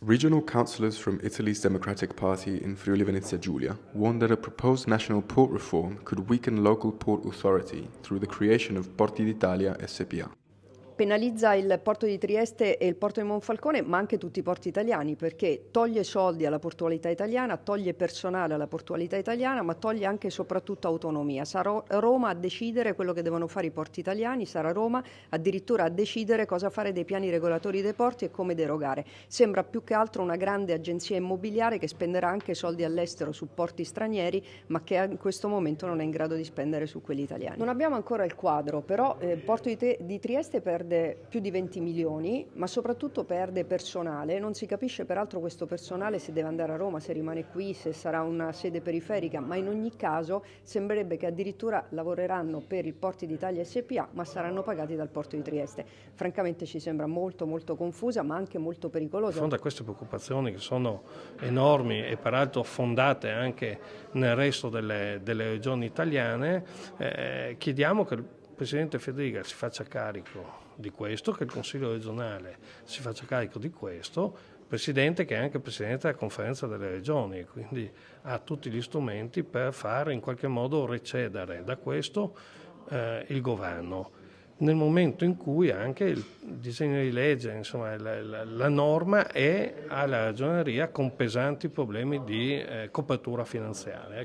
Regional councillors from Italy's Democratic Party in Friuli Venezia Giulia warned that a proposed national port reform could weaken local port authority through the creation of Porti d'Italia SPA. Penalizza il porto di Trieste e il porto di Monfalcone, ma anche tutti i porti italiani, perché toglie soldi alla portualità italiana, toglie personale alla portualità italiana, ma toglie anche e soprattutto autonomia. Sarà Roma a decidere quello che devono fare i porti italiani, sarà Roma addirittura a decidere cosa fare dei piani regolatori dei porti e come derogare. Sembra più che altro una grande agenzia immobiliare che spenderà anche soldi all'estero su porti stranieri, ma che in questo momento non è in grado di spendere su quelli italiani. Non abbiamo ancora il quadro, però il porto di Trieste perde più di 20 milioni, ma soprattutto perde personale. Non si capisce peraltro questo personale se deve andare a Roma, se rimane qui, se sarà una sede periferica, ma in ogni caso sembrerebbe che addirittura lavoreranno per il Porti d'Italia SPA, ma saranno pagati dal porto di Trieste. Francamente ci sembra molto confusa, ma anche molto pericolosa. Di fronte a queste preoccupazioni che sono enormi e peraltro fondate anche nel resto delle regioni italiane, chiediamo che il Presidente Federica si faccia carico di questo, che il Consiglio regionale si faccia carico di questo, Presidente che è anche Presidente della Conferenza delle Regioni, quindi ha tutti gli strumenti per fare in qualche modo recedere da questo il governo. Nel momento in cui anche il disegno di legge, insomma, la norma è alla ragioneria con pesanti problemi di copertura finanziaria.